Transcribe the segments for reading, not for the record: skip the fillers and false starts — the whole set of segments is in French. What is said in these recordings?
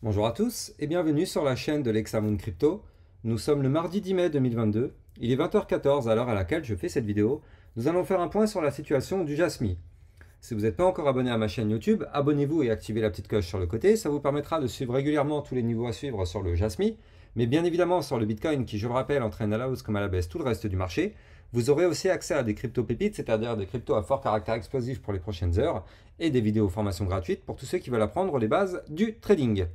Bonjour à tous et bienvenue sur la chaîne de l'Hexamoon Crypto. Nous sommes le mardi 10 mai 2022. Il est 20h14 à l'heure à laquelle je fais cette vidéo. Nous allons faire un point sur la situation du Jasmy. Si vous n'êtes pas encore abonné à ma chaîne YouTube, abonnez-vous et activez la petite cloche sur le côté. Ça vous permettra de suivre régulièrement tous les niveaux à suivre sur le Jasmy. Mais bien évidemment sur le Bitcoin qui, je le rappelle, entraîne à la hausse comme à la baisse tout le reste du marché. Vous aurez aussi accès à des crypto pépites, c'est-à-dire des cryptos à fort caractère explosif pour les prochaines heures et des vidéos formations gratuites pour tous ceux qui veulent apprendre les bases du trading.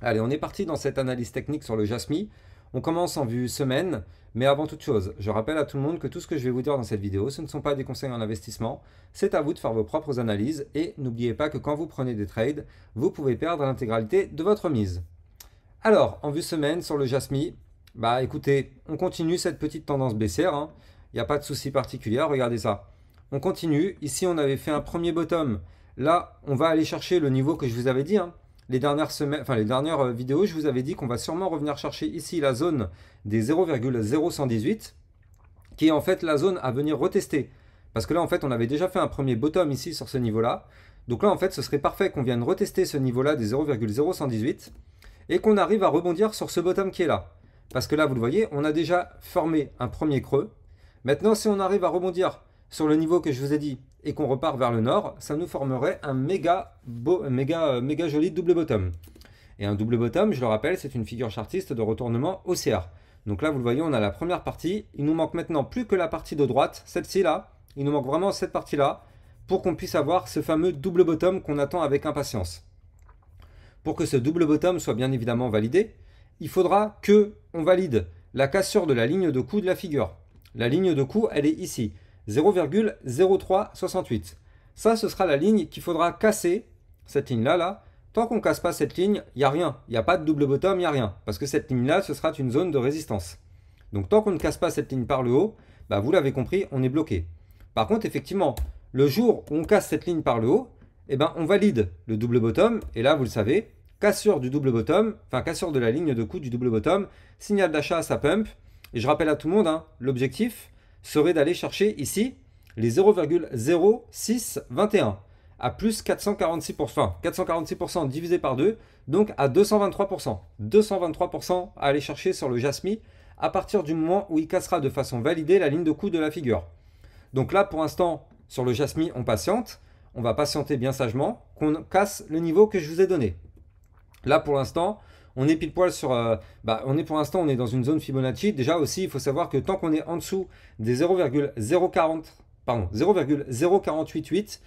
Allez, on est parti dans cette analyse technique sur le Jasmy. On commence en vue semaine, mais avant toute chose, je rappelle à tout le monde que tout ce que je vais vous dire dans cette vidéo, ce ne sont pas des conseils en investissement, c'est à vous de faire vos propres analyses et n'oubliez pas que quand vous prenez des trades, vous pouvez perdre l'intégralité de votre mise. Alors, en vue semaine sur le Jasmy, bah écoutez, on continue cette petite tendance baissière, hein. Il n'y a pas de souci particulier, regardez ça. On continue, ici on avait fait un premier bottom, là on va aller chercher le niveau que je vous avais dit, hein. Les dernières semaines, enfin les dernières vidéos, je vous avais dit qu'on va sûrement revenir chercher ici la zone des 0,0118, qui est en fait la zone à venir retester. Parce que là, en fait, on avait déjà fait un premier bottom ici sur ce niveau-là. Donc là, en fait, ce serait parfait qu'on vienne retester ce niveau-là des 0,0118 et qu'on arrive à rebondir sur ce bottom qui est là. Parce que là, vous le voyez, on a déjà formé un premier creux. Maintenant, si on arrive à rebondir sur le niveau que je vous ai dit et qu'on repart vers le nord, ça nous formerait un méga joli double bottom. Et un double bottom, je le rappelle, c'est une figure chartiste de retournement haussière. Donc là, vous le voyez, on a la première partie. Il nous manque maintenant plus que la partie de droite, celle-ci là. Il nous manque vraiment cette partie-là pour qu'on puisse avoir ce fameux double bottom qu'on attend avec impatience. Pour que ce double bottom soit bien évidemment validé, il faudra que on valide la cassure de la ligne de coup de la figure. La ligne de coup, elle est ici. 0,0368. Ça, ce sera la ligne qu'il faudra casser, cette ligne-là, là. Tant qu'on ne casse pas cette ligne, il n'y a rien. Il n'y a pas de double bottom, il n'y a rien. Parce que cette ligne-là, ce sera une zone de résistance. Donc tant qu'on ne casse pas cette ligne par le haut, bah, vous l'avez compris, on est bloqué. Par contre, effectivement, le jour où on casse cette ligne par le haut, eh ben, on valide le double bottom. Et là, vous le savez, cassure du double bottom, enfin cassure de la ligne de coup du double bottom, signal d'achat, ça pump. Et je rappelle à tout le monde, hein, l'objectif serait d'aller chercher ici les 0,0621 à plus 446%, enfin 446% divisé par 2, donc à 223%. 223% à aller chercher sur le Jasmy à partir du moment où il cassera de façon validée la ligne de coup de la figure. Donc là, pour l'instant, sur le Jasmy, on patiente. On va patienter bien sagement qu'on casse le niveau que je vous ai donné. Là, pour l'instant, on est pile poil sur. Pour l'instant, on est dans une zone Fibonacci. Déjà aussi, il faut savoir que tant qu'on est en dessous des 0,0488,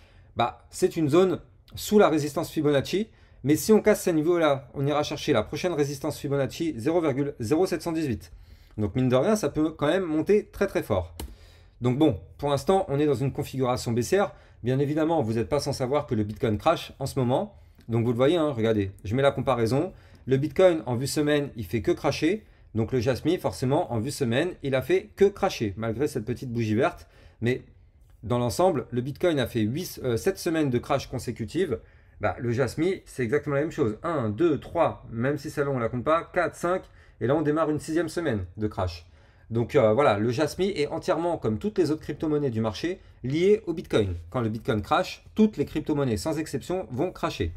c'est une zone sous la résistance Fibonacci. Mais si on casse ce niveau-là, on ira chercher la prochaine résistance Fibonacci 0,0718. Donc mine de rien, ça peut quand même monter très très fort. Donc bon, pour l'instant, on est dans une configuration baissière. Bien évidemment, vous n'êtes pas sans savoir que le Bitcoin crash en ce moment. Donc vous le voyez, hein, regardez, je mets la comparaison. Le Bitcoin en vue semaine, il fait que cracher. Donc le Jasmy, forcément, en vue semaine, il a fait que cracher, malgré cette petite bougie verte. Mais dans l'ensemble, le Bitcoin a fait 7 semaines de crash consécutives. Le Jasmy, c'est exactement la même chose. 1, 2, 3, même si celle-là, on ne la compte pas, 4, 5. Et là, on démarre une 6e semaine de crash. Donc voilà, le Jasmy est entièrement, comme toutes les autres crypto-monnaies du marché, lié au Bitcoin. Quand le Bitcoin crash, toutes les crypto-monnaies, sans exception, vont crasher.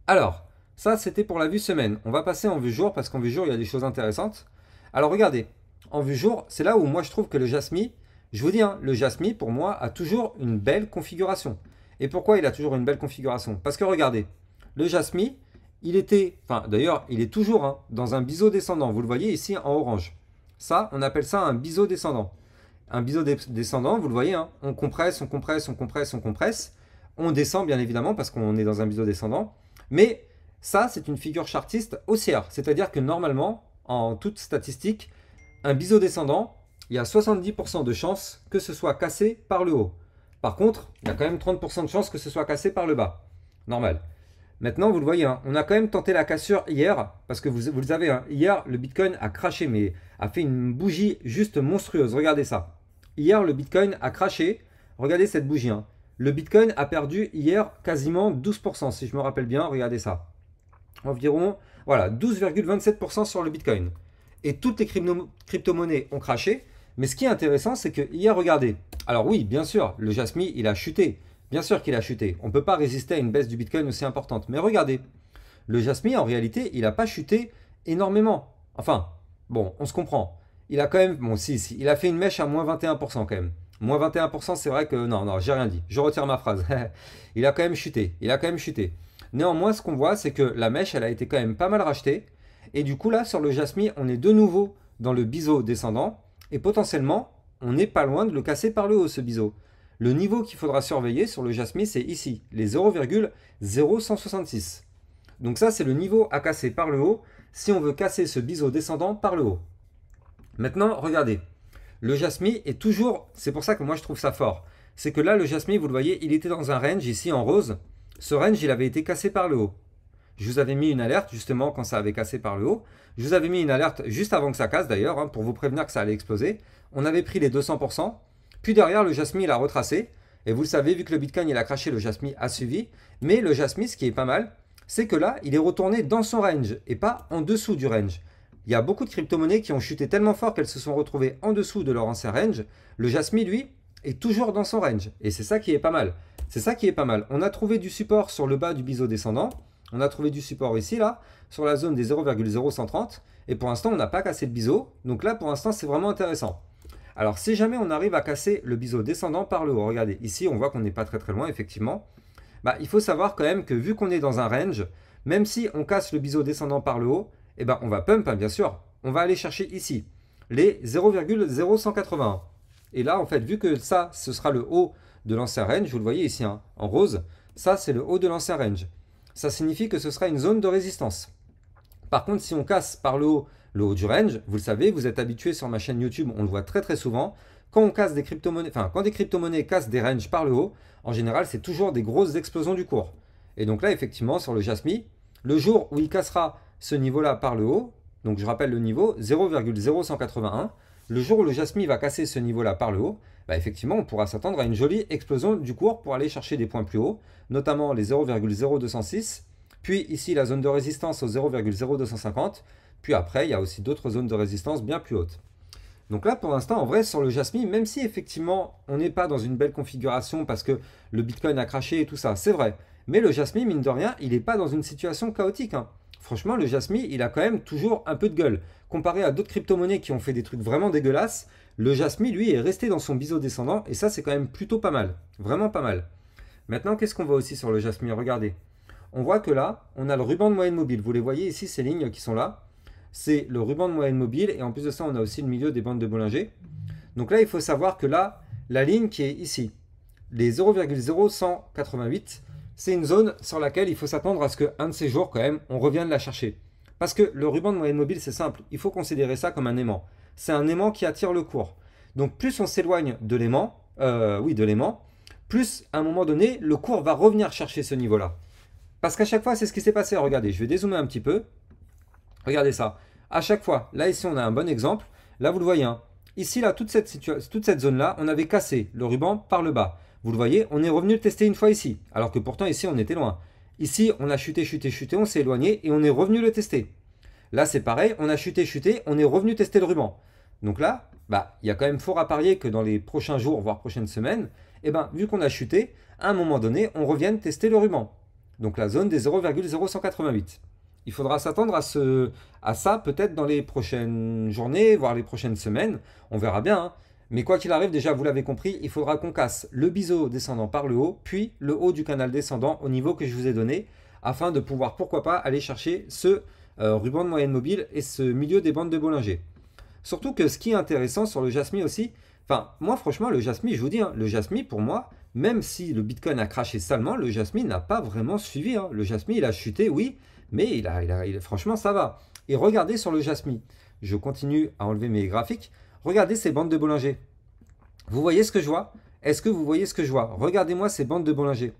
Alors, ça c'était pour la vue semaine. On va passer en vue jour parce qu'en vue jour il y a des choses intéressantes. Alors regardez, en vue jour, c'est là où moi je trouve que le Jasmy, je vous dis, hein, le Jasmy pour moi a toujours une belle configuration. Et pourquoi il a toujours une belle configuration? Parce que regardez, le Jasmy, il était, enfin d'ailleurs il est toujours hein, dans un biseau descendant. Vous le voyez ici en orange. Ça, on appelle ça un biseau descendant. Un biseau descendant, vous le voyez, hein, on compresse, on compresse, on compresse, on compresse. On descend bien évidemment parce qu'on est dans un biseau descendant. Mais ça, c'est une figure chartiste haussière. C'est-à-dire que normalement, en toute statistique, un biseau descendant, il y a 70% de chances que ce soit cassé par le haut. Par contre, il y a quand même 30% de chances que ce soit cassé par le bas. Normal. Maintenant, vous le voyez, hein, on a quand même tenté la cassure hier, parce que vous le savez, hein, hier, le Bitcoin a craché, mais a fait une bougie juste monstrueuse. Regardez ça. Hier, le Bitcoin a craché. Regardez cette bougie. Hein. Le Bitcoin a perdu hier quasiment 12%, si je me rappelle bien. Regardez ça. Environ, voilà, 12,27% sur le Bitcoin. Et toutes les crypto-monnaies ont craché. Mais ce qui est intéressant, c'est que hier, regardez. Alors oui, bien sûr, le Jasmy, il a chuté. Bien sûr qu'il a chuté. On ne peut pas résister à une baisse du Bitcoin aussi importante. Mais regardez, Le Jasmy, en réalité, il n'a pas chuté énormément. Enfin, bon, on se comprend. Il a quand même, bon, si, il a fait une mèche à moins 21% quand même. Moins 21%, c'est vrai que, non, j'ai rien dit. Je retire ma phrase. Il a quand même chuté. Il a quand même chuté. Néanmoins, ce qu'on voit, c'est que la mèche, elle a été quand même pas mal rachetée. Et du coup, là, sur le Jasmy, on est de nouveau dans le biseau descendant. Et potentiellement, on n'est pas loin de le casser par le haut, ce biseau. Le niveau qu'il faudra surveiller sur le Jasmy, c'est ici, les 0,0166. Donc ça, c'est le niveau à casser par le haut si on veut casser ce biseau descendant par le haut. Maintenant, regardez. Le Jasmy est toujours, c'est pour ça que moi je trouve ça fort, c'est que là, le Jasmy, vous le voyez, il était dans un range ici en rose. Ce range, il avait été cassé par le haut. Je vous avais mis une alerte justement quand ça avait cassé par le haut. Je vous avais mis une alerte juste avant que ça casse d'ailleurs, hein, pour vous prévenir que ça allait exploser. On avait pris les 200%. Puis derrière, le Jasmy, il a retracé. Et vous le savez, vu que le Bitcoin, il a craché, le Jasmy a suivi. Mais le Jasmy, ce qui est pas mal, c'est que là, il est retourné dans son range et pas en dessous du range. Il y a beaucoup de crypto-monnaies qui ont chuté tellement fort qu'elles se sont retrouvées en dessous de leur ancien range. Le Jasmy, lui, est toujours dans son range. Et c'est ça qui est pas mal. C'est ça qui est pas mal. On a trouvé du support sur le bas du biseau descendant. On a trouvé du support ici, là, sur la zone des 0,0130. Et pour l'instant, on n'a pas cassé le biseau. Donc là, pour l'instant, c'est vraiment intéressant. Alors, si jamais on arrive à casser le biseau descendant par le haut, regardez, ici, on voit qu'on n'est pas très loin, effectivement. Bah, il faut savoir quand même que vu qu'on est dans un range, même si on casse le biseau descendant par le haut, eh ben, on va pump, hein, bien sûr. On va aller chercher ici les 0,0181. Et là, en fait, vu que ça, ce sera le haut de l'ancien range, vous le voyez ici, hein, en rose, ça, c'est le haut de l'ancien range. Ça signifie que ce sera une zone de résistance. Par contre, si on casse par le haut du range, vous le savez, vous êtes habitué sur ma chaîne YouTube, on le voit très souvent, quand on casse des crypto-monnaies, enfin, quand des crypto-monnaies cassent des ranges par le haut, en général, c'est toujours des grosses explosions du cours. Et donc là, effectivement, sur le Jasmy, le jour où il cassera ce niveau-là par le haut, donc je rappelle le niveau 0,0181, le jour où le Jasmy va casser ce niveau-là par le haut, bah effectivement, on pourra s'attendre à une jolie explosion du cours pour aller chercher des points plus hauts, notamment les 0,0206, puis ici la zone de résistance au 0,0250, puis après, il y a aussi d'autres zones de résistance bien plus hautes. Donc là, pour l'instant, en vrai, sur le Jasmy, même si effectivement, on n'est pas dans une belle configuration parce que le Bitcoin a craché et tout ça, c'est vrai. Mais le Jasmy, mine de rien, il n'est pas dans une situation chaotique, hein. Franchement, le Jasmy, il a quand même toujours un peu de gueule. Comparé à d'autres crypto-monnaies qui ont fait des trucs vraiment dégueulasses, le Jasmy, lui, est resté dans son biseau descendant et ça, c'est quand même plutôt pas mal. Vraiment pas mal. Maintenant, qu'est-ce qu'on voit aussi sur le Jasmy? Regardez. On voit que là, on a le ruban de moyenne mobile. Vous les voyez ici, ces lignes qui sont là. C'est le ruban de moyenne mobile et en plus de ça, on a aussi le milieu des bandes de Bollinger. Donc là, il faut savoir que là, la ligne qui est ici, les 0,0188, c'est une zone sur laquelle il faut s'attendre à ce qu'un de ces jours, quand même, on revienne la chercher. Parce que le ruban de moyenne mobile, c'est simple. Il faut considérer ça comme un aimant. C'est un aimant qui attire le cours. Donc plus on s'éloigne de l'aimant, plus à un moment donné, le cours va revenir chercher ce niveau-là. Parce qu'à chaque fois, c'est ce qui s'est passé. Regardez, je vais dézoomer un petit peu. Regardez ça. À chaque fois, là ici, on a un bon exemple. Là, vous le voyez. Hein. Ici, là, toute cette zone-là, on avait cassé le ruban par le bas. Vous le voyez, on est revenu le tester une fois ici. Alors que pourtant, ici, on était loin. Ici, on a chuté, on s'est éloigné et on est revenu le tester. Là, c'est pareil, on a chuté, on est revenu tester le ruban. Donc là, bah, il y a quand même fort à parier que dans les prochains jours, voire prochaines semaines, eh ben, vu qu'on a chuté, à un moment donné, on revienne tester le ruban. Donc la zone des 0,0188. Il faudra s'attendre à ça peut-être dans les prochaines journées, voire les prochaines semaines. On verra bien. Hein. Mais quoi qu'il arrive, déjà, vous l'avez compris, il faudra qu'on casse le biseau descendant par le haut, puis le haut du canal descendant au niveau que je vous ai donné, afin de pouvoir, pourquoi pas, aller chercher ce ruban de moyenne mobile et ce milieu des bandes de Bollinger. Surtout que ce qui est intéressant sur le Jasmy aussi, enfin, moi franchement, le Jasmy, je vous dis, hein, le Jasmy pour moi, même si le Bitcoin a craché salement, le Jasmy n'a pas vraiment suivi. Hein. Le Jasmy, il a chuté, oui, mais franchement, ça va. Et regardez sur le Jasmy. Je continue à enlever mes graphiques. Regardez ces bandes de Bollinger. Vous voyez ce que je vois? Est-ce que vous voyez ce que je vois? Regardez-moi ces bandes de Bollinger.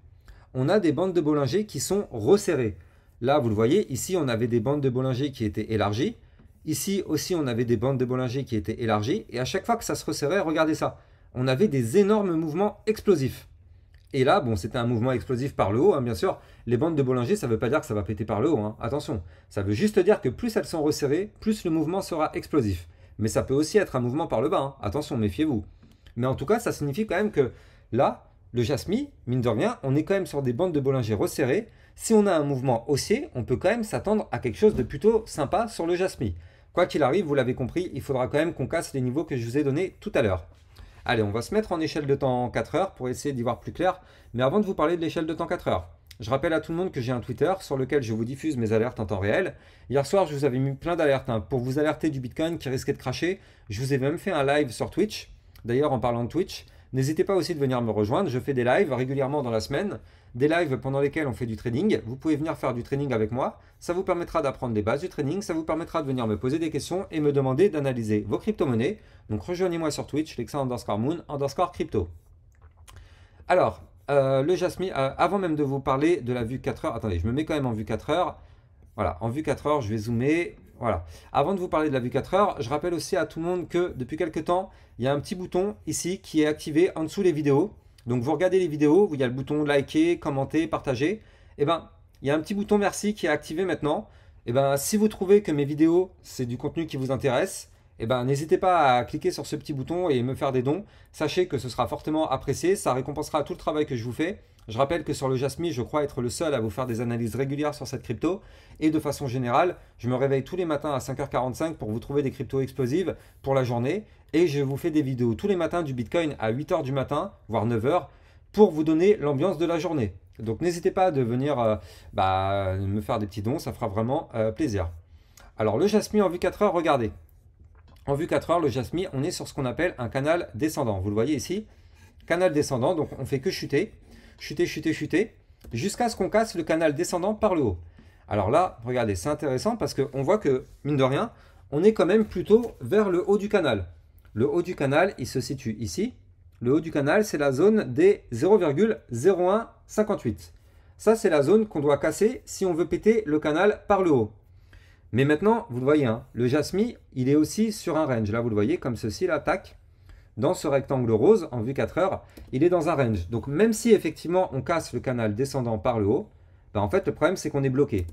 On a des bandes de Bollinger qui sont resserrées. Là, vous le voyez, ici, on avait des bandes de Bollinger qui étaient élargies. Ici aussi, on avait des bandes de Bollinger qui étaient élargies. Et à chaque fois que ça se resserrait, regardez ça. On avait des énormes mouvements explosifs. Et là, bon, c'était un mouvement explosif par le haut, hein, bien sûr. Les bandes de Bollinger, ça ne veut pas dire que ça va péter par le haut. Hein. Attention, ça veut juste dire que plus elles sont resserrées, plus le mouvement sera explosif. Mais ça peut aussi être un mouvement par le bas. Hein. Attention, méfiez-vous. Mais en tout cas, ça signifie quand même que là, le Jasmy, mine de rien, on est quand même sur des bandes de Bollinger resserrées. Si on a un mouvement haussier, on peut quand même s'attendre à quelque chose de plutôt sympa sur le Jasmy. Quoi qu'il arrive, vous l'avez compris, il faudra quand même qu'on casse les niveaux que je vous ai donnés tout à l'heure. Allez, on va se mettre en échelle de temps 4 heures pour essayer d'y voir plus clair. Mais avant de vous parler de l'échelle de temps 4 heures, je rappelle à tout le monde que j'ai un Twitter sur lequel je vous diffuse mes alertes en temps réel. Hier soir, je vous avais mis plein d'alertes pour vous alerter du Bitcoin qui risquait de cracher. Je vous ai même fait un live sur Twitch. D'ailleurs, en parlant de Twitch, n'hésitez pas aussi de venir me rejoindre. Je fais des lives régulièrement dans la semaine. Des lives pendant lesquels on fait du trading. Vous pouvez venir faire du trading avec moi. Ça vous permettra d'apprendre les bases du trading. Ça vous permettra de venir me poser des questions et me demander d'analyser vos crypto-monnaies. Donc rejoignez-moi sur Twitch, Lexa_Moon_crypto. Alors, le Jasmy, avant même de vous parler de la vue 4 heures, attendez, je me mets quand même en vue 4 heures. Voilà, en vue 4 heures, je vais zoomer. Voilà. Avant de vous parler de la vue 4 heures, je rappelle aussi à tout le monde que depuis quelques temps, il y a un petit bouton ici qui est activé en dessous les vidéos. Donc vous regardez les vidéos, il y a le bouton liker, commenter, partager. Et ben, il y a un petit bouton merci qui est activé maintenant. Et ben, si vous trouvez que mes vidéos, c'est du contenu qui vous intéresse, et ben, n'hésitez pas à cliquer sur ce petit bouton et me faire des dons. Sachez que ce sera fortement apprécié, ça récompensera tout le travail que je vous fais. Je rappelle que sur le Jasmy, je crois être le seul à vous faire des analyses régulières sur cette crypto. Et de façon générale, je me réveille tous les matins à 5h45 pour vous trouver des cryptos explosives pour la journée. Et je vous fais des vidéos tous les matins du Bitcoin à 8h du matin, voire 9h, pour vous donner l'ambiance de la journée. Donc n'hésitez pas de venir me faire des petits dons, ça fera vraiment plaisir. Alors le Jasmy en vue 4 heures, regardez. En vue 4 heures, le Jasmy, on est sur ce qu'on appelle un canal descendant. Vous le voyez ici, canal descendant, donc on fait que chuter. Chuter, chuter, chuter, jusqu'à ce qu'on casse le canal descendant par le haut. Alors là, regardez, c'est intéressant parce qu'on voit que, mine de rien, on est quand même plutôt vers le haut du canal. Le haut du canal, il se situe ici. Le haut du canal, c'est la zone des 0,0158. Ça, c'est la zone qu'on doit casser si on veut péter le canal par le haut. Mais maintenant, vous le voyez, hein, le Jasmy, il est aussi sur un range. Là, vous le voyez, comme ceci, là, tac. Dans ce rectangle rose, en vue 4 heures, il est dans un range. Donc même si effectivement on casse le canal descendant par le haut, en fait le problème c'est qu'on est bloqué.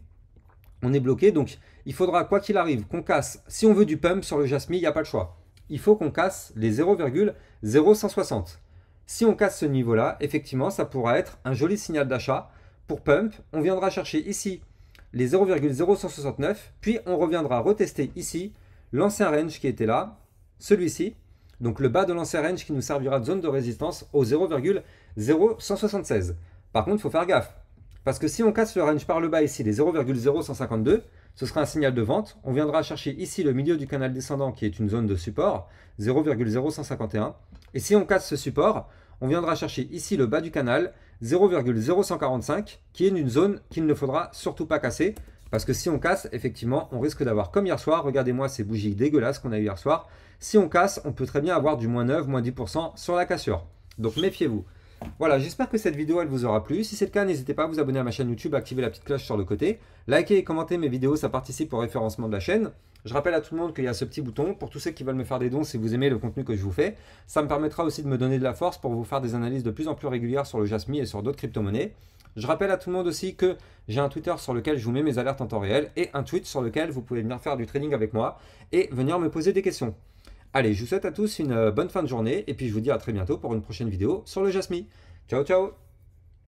On est bloqué, donc il faudra quoi qu'il arrive qu'on casse, si on veut du pump sur le Jasmy, il n'y a pas le choix. Il faut qu'on casse les 0,0160. Si on casse ce niveau-là, effectivement ça pourra être un joli signal d'achat. Pour pump, on viendra chercher ici les 0,0169, puis on reviendra retester ici l'ancien range qui était là, celui-ci. Donc le bas de l'ancien range qui nous servira de zone de résistance au 0,0176. Par contre, il faut faire gaffe. Parce que si on casse le range par le bas ici, les 0,0152, ce sera un signal de vente. On viendra chercher ici le milieu du canal descendant qui est une zone de support, 0,0151. Et si on casse ce support, on viendra chercher ici le bas du canal, 0,0145, qui est une zone qu'il ne faudra surtout pas casser. Parce que si on casse, effectivement, on risque d'avoir comme hier soir, regardez-moi ces bougies dégueulasses qu'on a eu hier soir. Si on casse, on peut très bien avoir du moins 9, moins 10% sur la cassure. Donc méfiez-vous. Voilà, j'espère que cette vidéo elle vous aura plu. Si c'est le cas, n'hésitez pas à vous abonner à ma chaîne YouTube, activer la petite cloche sur le côté. Likez et commentez mes vidéos, ça participe au référencement de la chaîne. Je rappelle à tout le monde qu'il y a ce petit bouton pour tous ceux qui veulent me faire des dons si vous aimez le contenu que je vous fais. Ça me permettra aussi de me donner de la force pour vous faire des analyses de plus en plus régulières sur le Jasmy et sur d'autres crypto-monnaies. Je rappelle à tout le monde aussi que j'ai un Twitter sur lequel je vous mets mes alertes en temps réel et un tweet sur lequel vous pouvez venir faire du trading avec moi et venir me poser des questions. Allez, je vous souhaite à tous une bonne fin de journée et puis je vous dis à très bientôt pour une prochaine vidéo sur le Jasmy. Ciao, ciao!